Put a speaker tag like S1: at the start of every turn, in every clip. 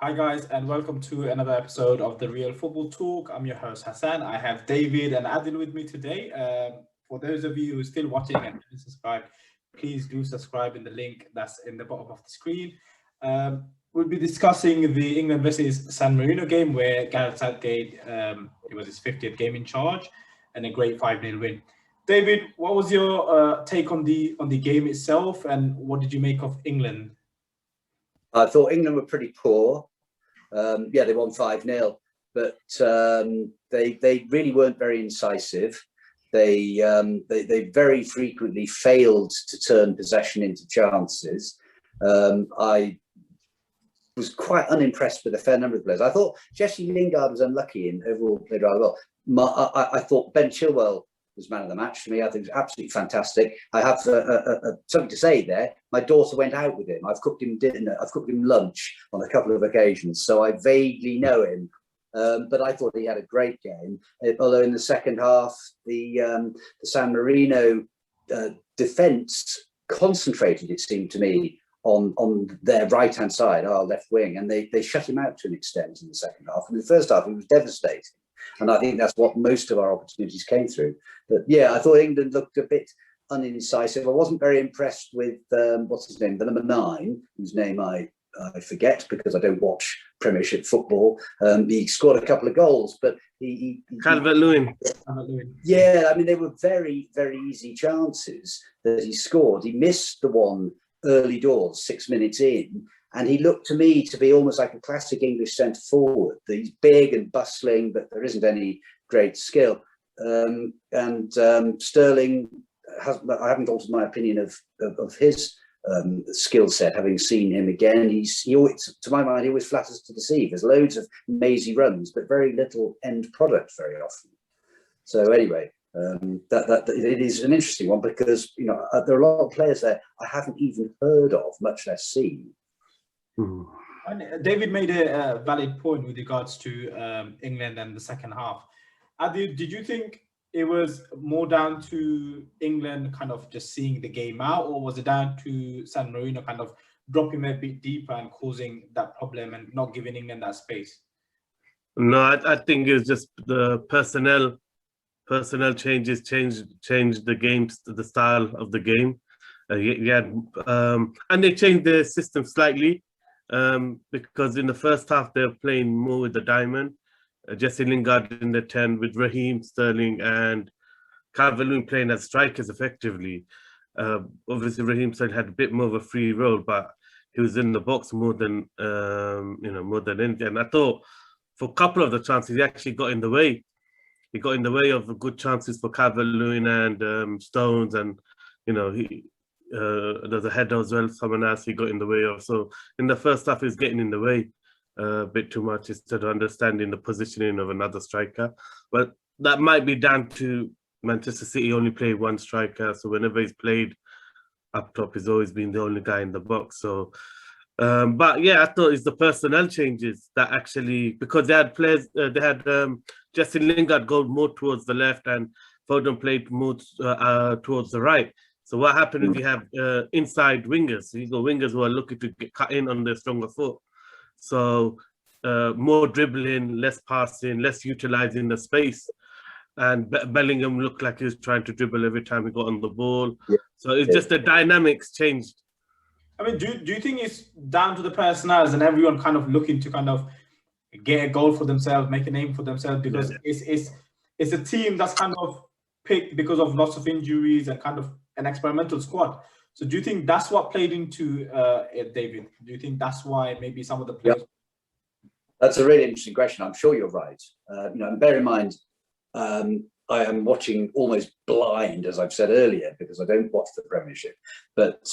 S1: Hi guys, and welcome to another episode of the Real Football Talk. I'm your host Hassan. I have David and Adil with me today. For those of you who are still watching and haven't subscribed, please do subscribe in the link that's in the bottom of the screen. We'll be discussing the England versus San Marino game where Gareth Southgate, it was his 50th game in charge and a great 5-0 win. David, what was your take on the game itself, and what did you make of England?
S2: I thought England were pretty poor. They won 5-0, but they really weren't very incisive. They very frequently failed to turn possession into chances. I was quite unimpressed with a fair number of players. I thought Jesse Lingard was unlucky and overall played rather well. I thought Ben Chilwell was man of the match for me. I think it was absolutely fantastic. I have something to say there. My daughter went out with him. I've cooked him dinner. I've cooked him lunch on a couple of occasions, so I vaguely know him. But I thought he had a great game. Although in the second half, the San Marino defence concentrated, it seemed to me, on their right-hand side, our left wing, and they shut him out to an extent in the second half. In the first half, it was devastating. And I think that's what most of our opportunities came through. But yeah, I thought England looked a bit unincisive. I wasn't very impressed with, what's his name, the number 9, whose name I forget because I don't watch Premiership football. He scored a couple of goals, but he
S3: CalvertLewin.
S2: Yeah, I mean, they were very, very easy chances that he scored. He missed the one early doors, 6 minutes in. And he looked to me to be almost like a classic English centre forward. He's big and bustling, but there isn't any great skill. Sterling I haven't altered my opinion of his skill set, having seen him again. He always, to my mind, he always flatters to deceive. There's loads of mazy runs, but very little end product very often. So anyway, that it is an interesting one because there are a lot of players there I haven't even heard of, much less seen.
S1: And David made a valid point with regards to England and the second half. Adi, did you think it was more down to England kind of just seeing the game out, or was it down to San Marino kind of dropping a bit deeper and causing that problem and not giving England that space?
S3: No, I think it's just the personnel changes changed the games, the style of the game. And they changed the system slightly. Because in the first half they were playing more with the diamond, Jesse Lingard in the 10 with Raheem, Sterling and Calvert-Lewin playing as strikers effectively. Obviously Raheem Sterling had a bit more of a free role, but he was in the box more than anything. And I thought for a couple of the chances he actually got in the way. He got in the way of the good chances for Calvert-Lewin and Stones, and there's a header as well, someone else he got in the way of. So in the first half, he's getting in the way a bit too much instead of understanding the positioning of another striker. But that might be down to Manchester City only play one striker. So whenever he's played up top, he's always been the only guy in the box. So, but yeah, I thought it's the personnel changes that actually, because they had players, they had Jesse Lingard go more towards the left and Foden played more towards the right. So what happened is you have inside wingers. So you got wingers who are looking to get cut in on their stronger foot. So more dribbling, less passing, less utilizing the space. And Bellingham looked like he was trying to dribble every time he got on the ball. Yeah. So it's just the dynamics changed.
S1: I mean, do you think it's down to the personnel and everyone kind of looking to kind of get a goal for themselves, make a name for themselves? Because it's a team that's kind of picked because of lots of injuries and kind of an experimental squad. So do you think that's what played into it, David? Do you think that's why maybe some of the players...
S2: That's a really interesting question. I'm sure you're right. And bear in mind, I am watching almost blind, as I've said earlier, because I don't watch the Premiership. But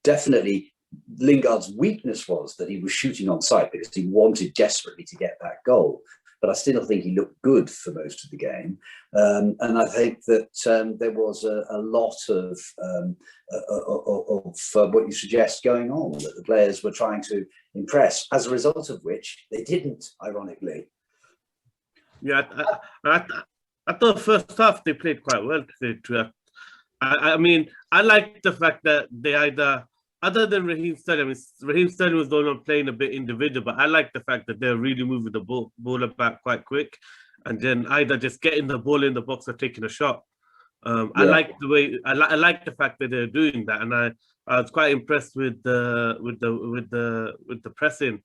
S2: definitely Lingard's weakness was that he was shooting on sight because he wanted desperately to get that goal. But I still think he looked good for most of the game. And I think that there was a lot of what you suggest going on, that the players were trying to impress, as a result of which they didn't, ironically.
S3: Yeah, I thought first half they played quite well. I mean, I like the fact that they either other than Raheem Sterling, I mean, Raheem Sterling was the one playing a bit individual, but I like the fact that they're really moving the ball about quite quick, and then either just getting the ball in the box or taking a shot. I like the way I like the fact that they're doing that, and I was quite impressed with the pressing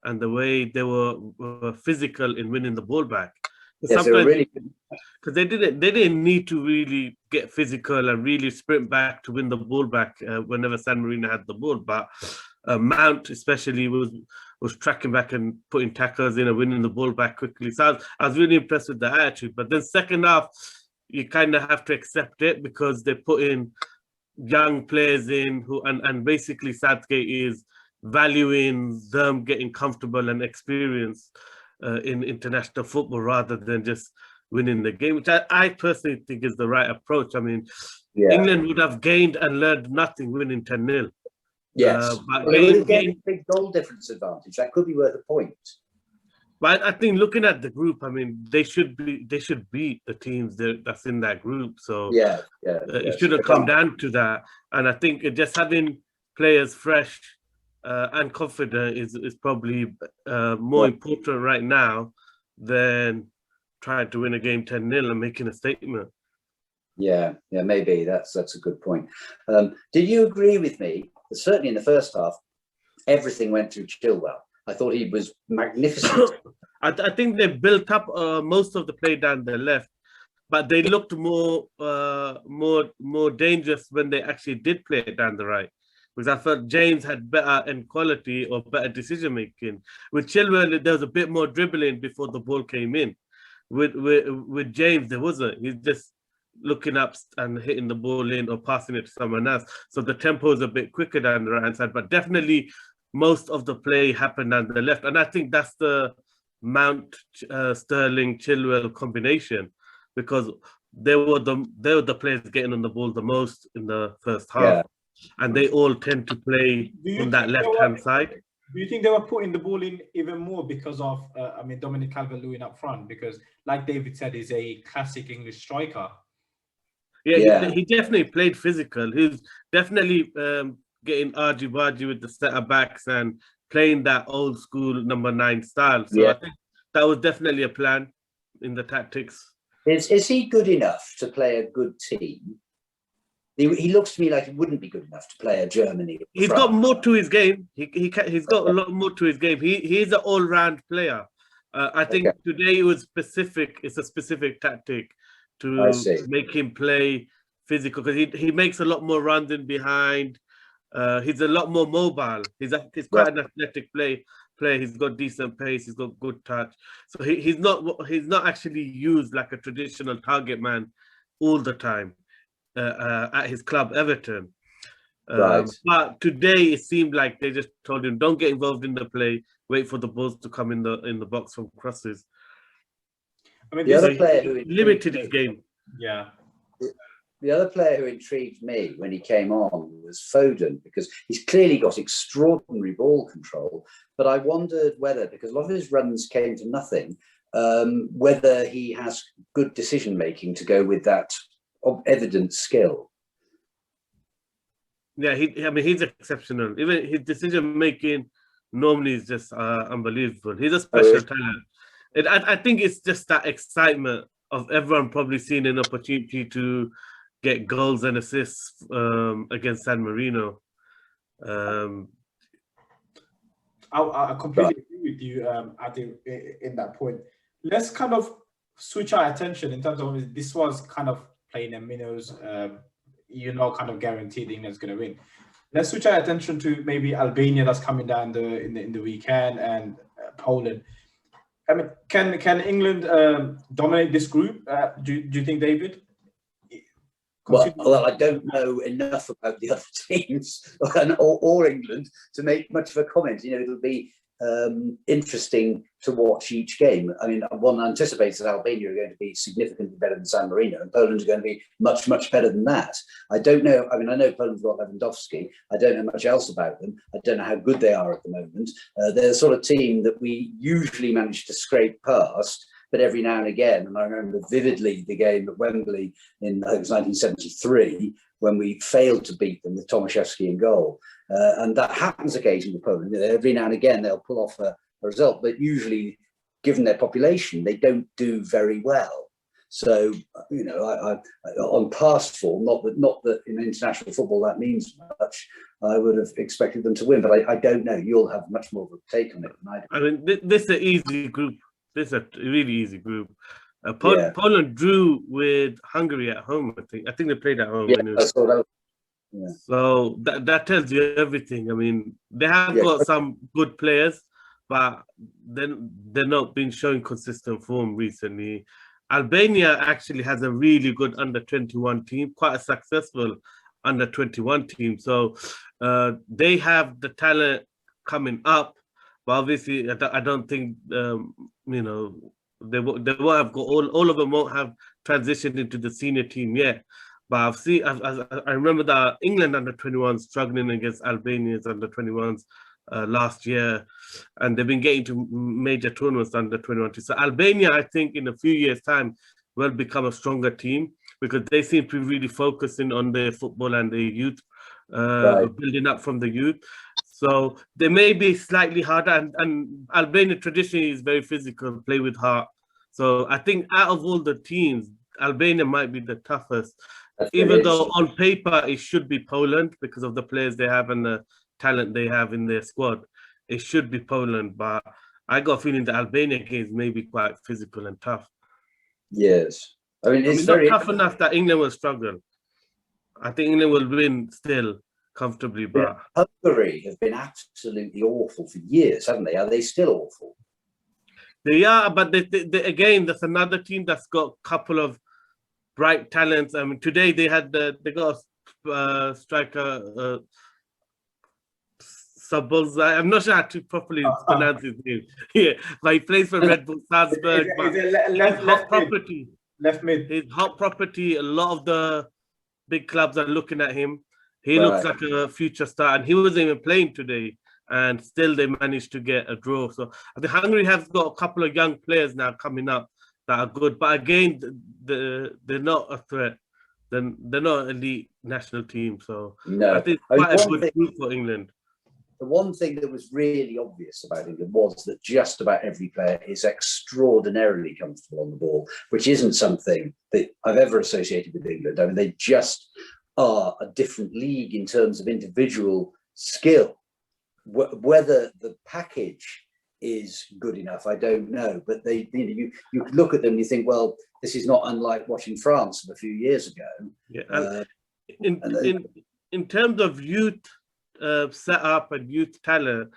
S3: and the way they were physical in winning the ball back.
S2: Yes, they were really good.
S3: Because they didn't need to really get physical and really sprint back to win the ball back whenever San Marino had the ball. But Mount especially was tracking back and putting tackles in and winning the ball back quickly. So I was really impressed with the attitude. But then second half, you kind of have to accept it because they put in young players in who and basically Southgate is valuing them getting comfortable and experience in international football rather than just winning the game, which I personally think is the right approach. I mean, England would have gained and learned nothing winning 10-0.
S2: Yes,
S3: but
S2: well, they would get a big goal difference advantage. That could be worth a point.
S3: But I think looking at the group, I mean, they should beat the teams that's in that group. So it should have come down to that. And I think just having players fresh and confident is probably more important right now than trying to win a game 10-0 and making a statement. Yeah,
S2: maybe that's a good point. Did you agree with me that certainly in the first half, everything went through Chilwell? I thought he was magnificent.
S3: I think they built up most of the play down the left, but they looked more dangerous when they actually did play it down the right. Because I felt James had better end quality or better decision making. With Chilwell, there was a bit more dribbling before the ball came in. With James, there wasn't. He's just looking up and hitting the ball in or passing it to someone else. So the tempo is a bit quicker down the right hand side, but definitely most of the play happened on the left. And I think that's the Mount Sterling Chilwell combination, because they were the players getting on the ball the most in the first half, and they all tend to play on that left hand side.
S1: Do you think they were putting the ball in even more because of Dominic CalvertLewin up front? Because like David said, he's a classic English striker.
S3: He definitely played physical. He's definitely getting argy-bargy with the centre backs and playing that old school number 9 style. So I think that was definitely a plan in the tactics.
S2: Is he good enough to play a good team? He looks to me like he wouldn't be good enough to play a Germany.
S3: He's got more to his game. He's got a lot more to his game. He's an all-round player. I think today it was specific. It's a specific tactic to make him play physical, because he makes a lot more runs in behind. He's a lot more mobile. He's quite an athletic player. He's got decent pace. He's got good touch. So he's not actually used like a traditional target man all the time at his club Everton. But today it seemed like they just told him, don't get involved in the play. Wait for the balls to come in the box from crosses.
S2: I mean, the other player who
S3: limited his game.
S2: The other player who intrigued me when he came on was Foden, because he's clearly got extraordinary ball control. But I wondered whether, because a lot of his runs came to nothing, whether he has good decision making to go with that evident skill.
S3: Yeah, he's exceptional. Even his decision making normally is just unbelievable. He's a special talent. I think it's just that excitement of everyone probably seeing an opportunity to get goals and assists against San Marino.
S1: I completely agree with you, Adi, in that point. Let's kind of switch our attention in terms of this was kind of playing in minnows, kind of guaranteed England's going to win. Let's switch our attention to maybe Albania that's coming down in the weekend, and Poland. I mean, can England dominate this group? Do you think, David?
S2: Well, I don't know enough about the other teams or England to make much of a comment. It'll be interesting to watch each game. I mean, one anticipates that Albania are going to be significantly better than San Marino, and Poland are going to be much, much better than that. I don't know. I mean, I know Poland's got Lewandowski. I don't know much else about them. I don't know how good they are at the moment. They're the sort of team that we usually manage to scrape past, but every now and again, and I remember vividly the game at Wembley in, I think it was 1973, when we failed to beat them with Tomaszewski in goal. And that happens occasionally with Poland. Every now and again, they'll pull off a result, but usually, given their population, they don't do very well. So, you know, on past form, not that in international football that means much, I would have expected them to win, but I don't know. You'll have much more of a take on it than I do.
S3: I mean, this is an easy group. This is a really easy group. Poland drew with Hungary at home, I think. I think they played at home.
S2: Yeah, I saw that. Yeah.
S3: So that tells you everything. I mean, they have got some good players, but then they're not been showing consistent form recently. Albania actually has a really good under-21 team, quite a successful under-21 team. So they have the talent coming up, but obviously I don't think you know, they won't have got all of them won't have transitioned into the senior team yet. But I remember that England under-21 struggling against Albania's under-21s last year, and they've been getting to major tournaments under-21 too. So Albania, I think, in a few years' time, will become a stronger team because they seem to be really focusing on their football and their youth, building up from the youth. So they may be slightly harder, and Albania traditionally is very physical, play with heart. So I think out of all the teams, Albania might be the toughest. Even though on paper it should be Poland because of the players they have and the talent they have in their squad, it should be Poland. But I got a feeling the Albania games may be quite physical and tough.
S2: Yes, I mean it's very
S3: not tough enough that England will struggle. I think England will win still comfortably. But
S2: Hungary have been absolutely awful for years, haven't they? Are they still awful?
S3: They are, but they again, there's another team that's got a couple of bright talents. I mean, today they got a striker, Sabozai. I'm not sure how to properly pronounce his name. Yeah, but he plays for Red Bull Salzburg.
S1: Left mid.
S3: His hot property. A lot of the big clubs are looking at him. He looks like a future star, and he wasn't even playing today. And still, they managed to get a draw. So I think Hungary has got a couple of young players now coming up that are good. But again, they're not a threat. They're not an elite national team. So
S2: no.
S3: I think it's quite a good group for England.
S2: The one thing that was really obvious about England was that just about every player is extraordinarily comfortable on the ball, which isn't something that I've ever associated with England. I mean, they just are a different league in terms of individual skill. Whether the package is good enough, I don't know. But you look at them and you think, well, this is not unlike watching France a few years ago.
S3: Yeah, in terms of youth setup and youth talent,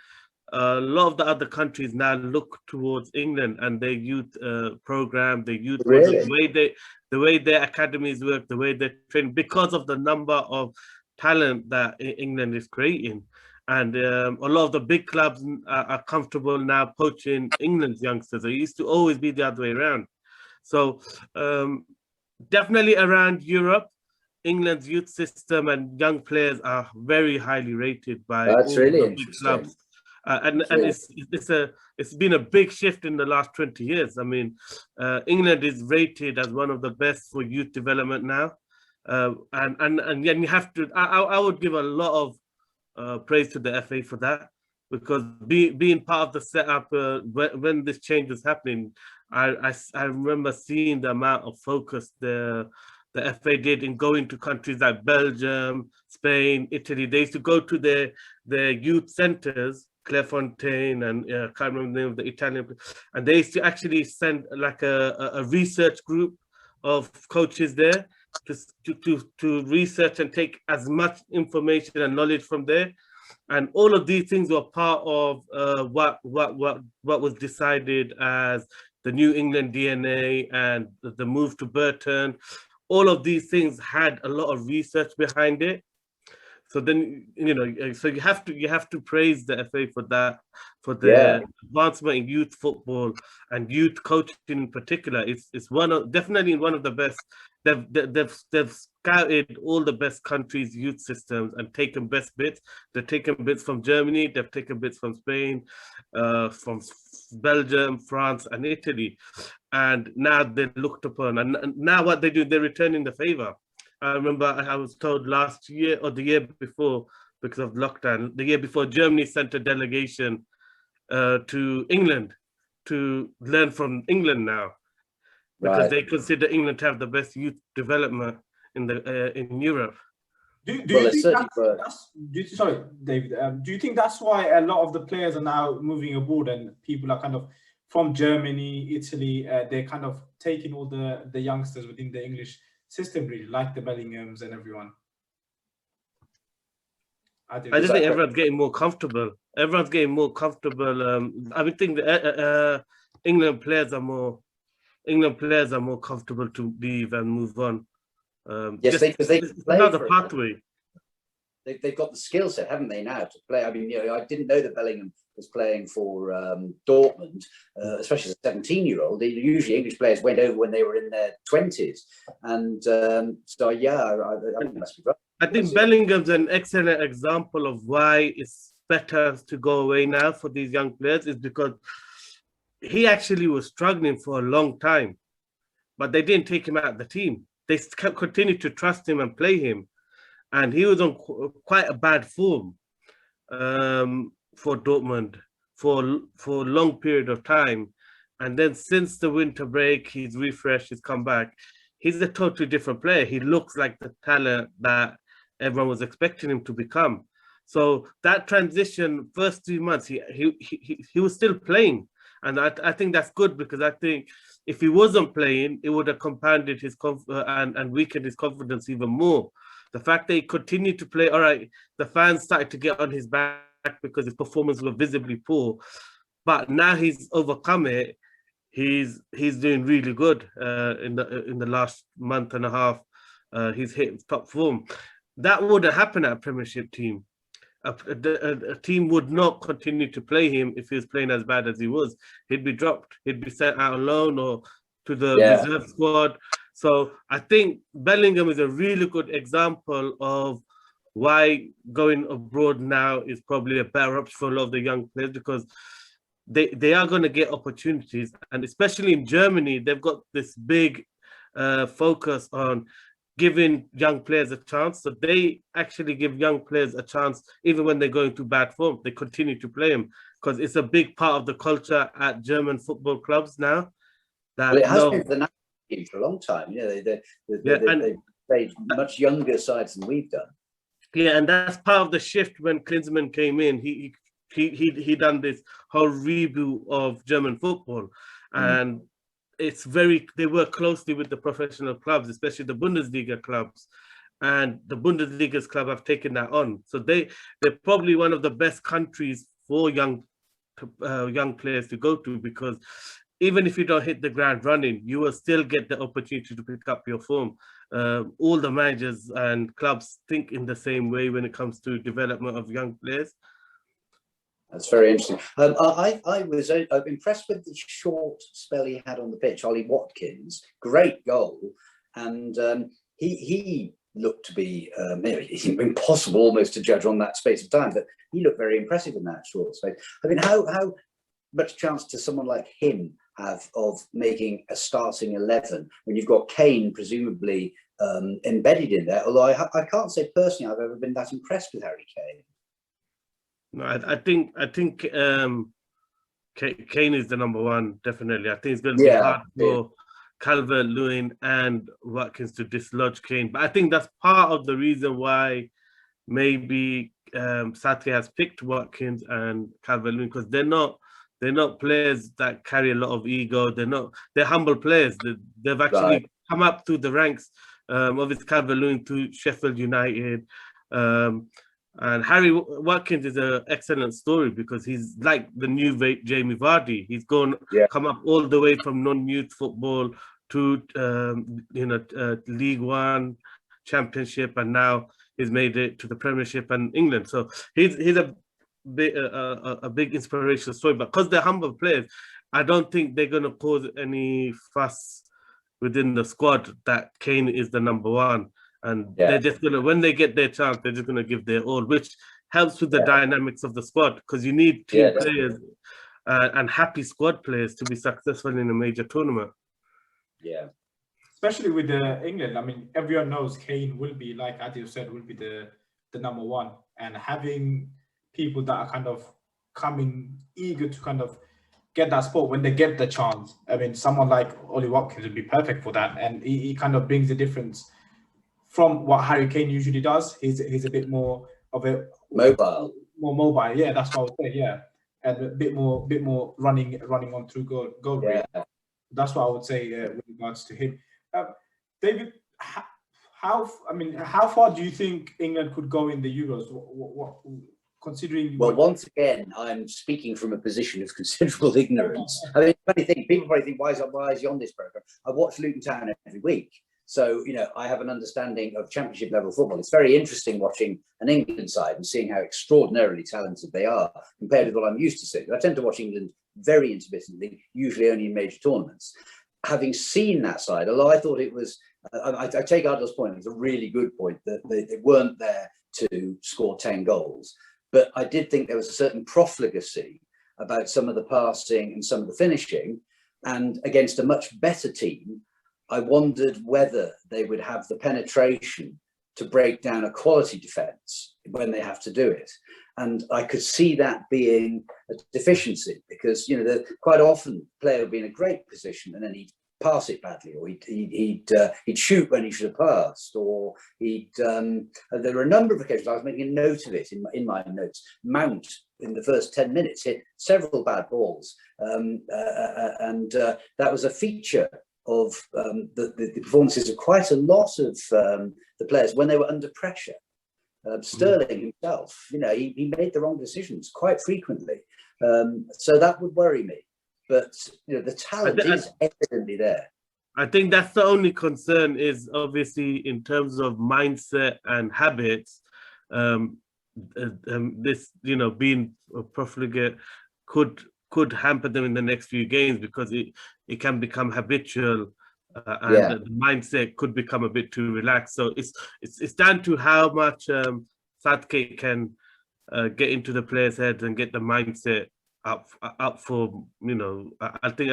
S3: a lot of the other countries now look towards England and their youth program, their youth the way their academies work, the way they train, because of the number of talent that England is creating. And a lot of the big clubs are comfortable now poaching England's youngsters. It used to always be the other way around. So definitely around Europe, England's youth system and young players are very highly rated by all the big clubs. And it's been a big shift in the last 20 years. I mean, England is rated as one of the best for youth development now. And you have to, I would give a lot of praise to the FA for that, because being part of the setup when this change was happening, I remember seeing the amount of focus the FA did in going to countries like Belgium, Spain, Italy. They used to go to their youth centers, Clairefontaine, and I can't remember the name of the Italian, and they used to actually send like a research group of coaches there to research and take as much information and knowledge from there. And all of these things were part of what was decided as the New England DNA and the move to Burton. All of these things had a lot of research behind it. So then, so you have to praise the FA for that, for the advancement in youth football and youth coaching in particular. It's definitely one of the best. They've scouted all the best countries' youth systems and taken best bits. They've taken bits from Germany. They've taken bits from Spain, from Belgium, France, and Italy, and now they're looked upon. And now what they do, they're returning the favor. I remember I was told last year or the year before because of lockdown. The year before, Germany sent a delegation to England to learn from England now, because they consider England to have the best youth development in Europe.
S1: Do you think sorry, David, do you think that's why a lot of the players are now moving abroad and people are kind of from Germany, Italy, they're kind of taking all the youngsters within the English system, really, like the Bellinghams and everyone?
S3: I just think everyone's getting more comfortable. Everyone's getting more comfortable. I would think that England players are more comfortable to leave and move on.
S2: Yes, because they can play
S3: another pathway.
S2: They've got the skill set, haven't they, now to play? I mean, I didn't know that Bellingham was playing for Dortmund, especially as a 17-year-old. Usually English players went over when they were in their 20s. And so, yeah, I think that's right.
S3: I think Bellingham's an excellent example of why it's better to go away now for these young players, is because he actually was struggling for a long time, but they didn't take him out of the team. They continued to trust him and play him. And he was on quite a bad form for Dortmund for a long period of time. And then since the winter break, he's refreshed, he's come back. He's a totally different player. He looks like the talent that everyone was expecting him to become. So that transition, first 3 months, he was still playing. And I think that's good, because I think if he wasn't playing, it would have compounded his and weakened his confidence even more. The fact that he continued to play, all right, the fans started to get on his back because his performance was visibly poor, but now he's overcome it. He's doing really good in the last month and a half. He's hit top form. That wouldn't happen at a Premiership team. A team would not continue to play him if he was playing as bad as he was. He'd be dropped. He'd be sent out on loan or to the reserve squad. So I think Bellingham is a really good example of why going abroad now is probably a better option for a lot of the young players, because they are going to get opportunities. And especially in Germany, they've got this big focus on giving young players a chance. So they actually give young players a chance even when they're going through bad form. They continue to play them because it's a big part of the culture at German football clubs now.
S2: Well, it has been for the national team for a long time. They've played much younger sides than we've done.
S3: Yeah, and that's part of the shift when Klinsmann came in. He done this whole reboot of German football, and they work closely with the professional clubs, especially the Bundesliga clubs, and the Bundesliga's club have taken that on. So they're probably one of the best countries for young players to go to, because even if you don't hit the ground running, you will still get the opportunity to pick up your form. All the managers and clubs think in the same way when it comes to development of young players.
S2: That's very interesting. I was impressed with the short spell he had on the pitch. Ollie Watkins, great goal, and he looked to be impossible almost to judge on that space of time, but he looked very impressive in that short space. I mean, how much chance does someone like him have of making a starting 11 when you've got Kane presumably embedded in there? Although I can't say personally I've ever been that impressed with Harry Kane.
S3: No, I think Kane is the number one, definitely. I think it's going to be hard for Calvert-Lewin and Watkins to dislodge Kane. But I think that's part of the reason why maybe Southgate has picked Watkins and Calvert-Lewin, because they're not players that carry a lot of ego. They're humble players. They've actually come up through the ranks. Obviously Calvert-Lewin to Sheffield United. And Harry Watkins is an excellent story because he's like the new Jamie Vardy. He's come up all the way from non-youth football to League One, Championship, and now he's made it to the Premiership and England. So he's a big inspirational story. But because they're humble players, I don't think they're going to cause any fuss within the squad that Kane is the number one. And they're just going to, when they get their chance, they're just going to give their all, which helps with the dynamics of the squad, because you need team players and happy squad players to be successful in a major tournament.
S2: Yeah.
S1: Especially with England. I mean, everyone knows Kane will be, like Adil said, will be the number one. and having people that are kind of coming eager to kind of get that spot when they get the chance. I mean, someone like Ollie Watkins would be perfect for that, and he kind of brings the difference from what Harry Kane usually does. He's a bit more of a
S2: Mobile.
S1: more mobile. Yeah, that's what I would say. Yeah, and a bit more running on through goal range. That's what I would say with regards to him. David, how far do you think England could go in the Euros? What considering?
S2: Well, once again, I'm speaking from a position of considerable ignorance. I mean, funny thing, people probably think, why is he on this program? I watch Luton Town every week. So, I have an understanding of championship level football. It's very interesting watching an England side and seeing how extraordinarily talented they are compared with what I'm used to seeing. I tend to watch England very intermittently, usually only in major tournaments. Having seen that side, although I thought it was, I take Ardle's point, it was a really good point that they weren't there to score 10 goals. But I did think there was a certain profligacy about some of the passing and some of the finishing. And against a much better team, I wondered whether they would have the penetration to break down a quality defence when they have to do it. And I could see that being a deficiency because, quite often the player would be in a great position and then he'd pass it badly, or he'd shoot when he should have passed, or there were a number of occasions, I was making a note of it in my notes. Mount in the first 10 minutes hit several bad balls, and that was a feature of the performances of quite a lot of the players when they were under pressure. Sterling himself, he made the wrong decisions quite frequently, so that would worry me. But the talent is evidently there.
S3: I think that's the only concern is obviously in terms of mindset and habits. This, being profligate could hamper them in the next few games because it can become habitual, and the mindset could become a bit too relaxed. So it's down to how much Southgate can get into the players' heads and get the mindset up for, I think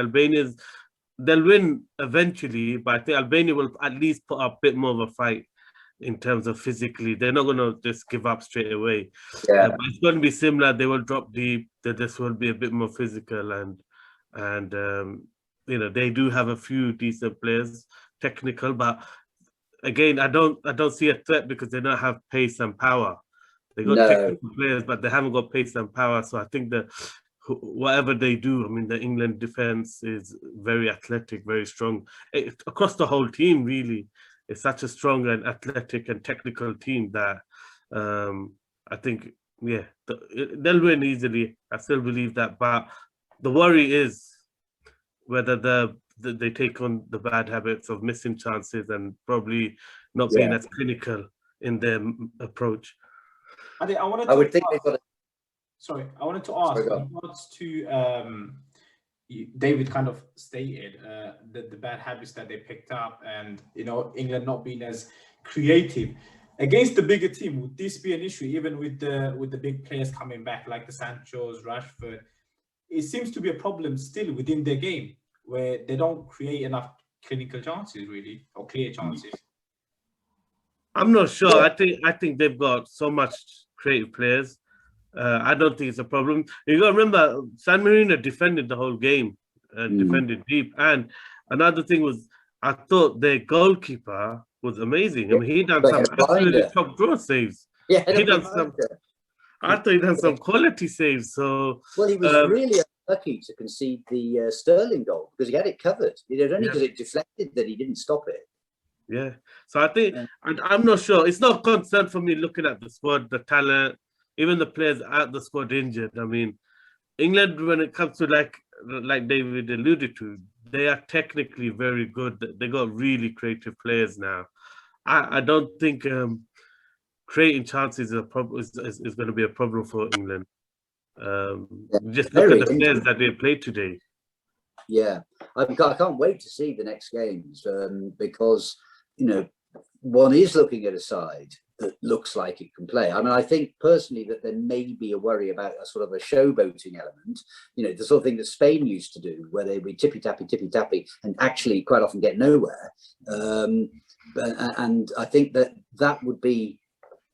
S3: they'll win eventually, but I think Albania will at least put up a bit more of a fight in terms of physically. They're not going to just give up straight away. But it's going to be similar. They will drop deep. This will be a bit more physical, and they do have a few decent players, technical, but again, I don't see a threat because they don't have pace and power. They got technical players, but they haven't got pace and power. So I think that whatever they do, the England defense is very athletic, very strong. Across the whole team, really, it's such a strong and athletic and technical team that I think, they'll win easily. I still believe that. But the worry is whether they take on the bad habits of missing chances and probably not being as clinical in their approach.
S1: I wanted to ask in regards to David kind of stated the bad habits that they picked up, and England not being as creative against the bigger team. Would this be an issue even with the big players coming back like the Sanchos, Rashford? It seems to be a problem still within their game where they don't create enough clinical chances, really, or clear chances.
S3: I'm not sure. I think they've got so much creative players. I don't think it's a problem. You got to remember, San Marino defended the whole game and defended deep. And another thing was, I thought their goalkeeper was amazing. He done some absolutely top draw saves. I thought he done some quality saves. So
S2: he was really unlucky to concede the Sterling goal because he had it covered. It was only because it deflected that he didn't stop it.
S3: Yeah. So I think, I'm not sure. It's not a concern for me looking at the squad, the talent, even the players out the squad injured. England, when it comes to like David alluded to, they are technically very good. They got really creative players now. I don't think creating chances is going to be a problem for England. Just look at the players that they played today.
S2: Yeah, I can't wait to see the next games because one is looking at a side that looks like it can play. I think personally that there may be a worry about a sort of a showboating element, the sort of thing that Spain used to do, where they would tippy-tappy, and actually quite often get nowhere. And I think that would be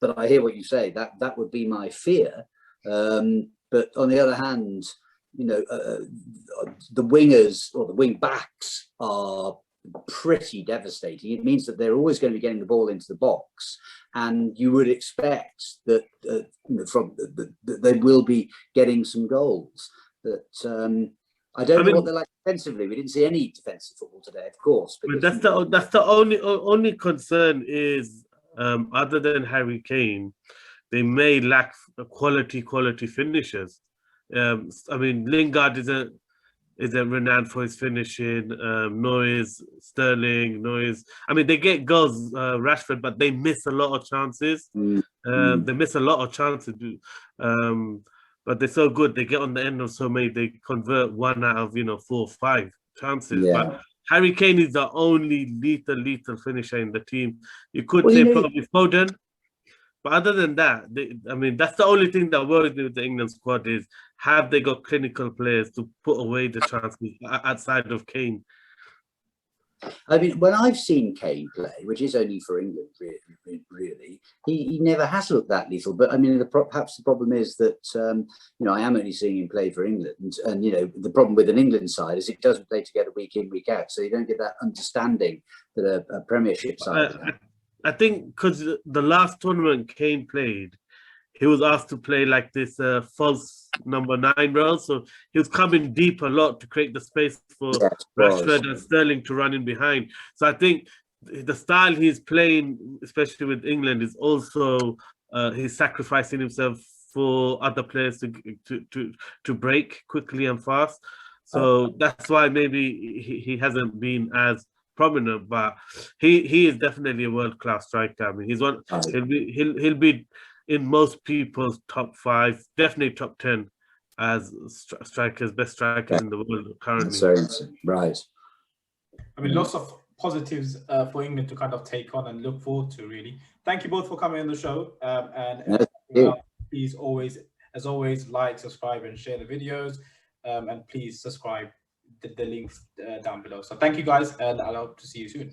S2: but I hear what you say. That would be my fear. But on the other hand, you know, the wingers or the wing backs are pretty devastating. It means that they're always going to be getting the ball into the box, and you would expect that they will be getting some goals. That I don't know what they're like defensively. We didn't see any defensive football today, of course.
S3: That's the only concern is, other than Harry Kane, they may lack quality finishers. I mean, Lingard isn't renowned for his finishing. Noise, Sterling, Noise. I mean, they get goals, Rashford, but they miss a lot of chances. They miss a lot of chances. But they're so good. They get on the end of so many. They convert 1 out of 4 or 5 chances. Yeah. But Harry Kane is the only lethal finisher in the team. You could say probably Foden. But other than that, I mean, that's the only thing that worries me with the England squad is, have they got clinical players to put away the chances outside of Kane?
S2: I mean, when I've seen Kane play, which is only for England, really, he never has looked that lethal. But I mean, perhaps the problem is that I am only seeing him play for England, and the problem with an England side is it doesn't play together week in, week out, so you don't get that understanding that a Premiership side.
S3: I think because the last tournament Kane played, he was asked to play like this false number 9 role. So he was coming deep a lot to create the space for Rashford and Sterling to run in behind. So I think the style he's playing, especially with England, is also he's sacrificing himself for other players to break quickly and fast. So that's why maybe he hasn't been as prominent, but he is definitely a world-class striker. I mean, he's one. He'll be in most people's top 5, definitely top 10 as strikers, best strikers in the world currently.
S2: Right.
S1: I mean, lots of positives for England to kind of take on and look forward to, really. Thank you both for coming on the show. Please as always, like, subscribe, and share the videos. And please subscribe. The links down below. So thank you guys, and I'll hope to see you soon.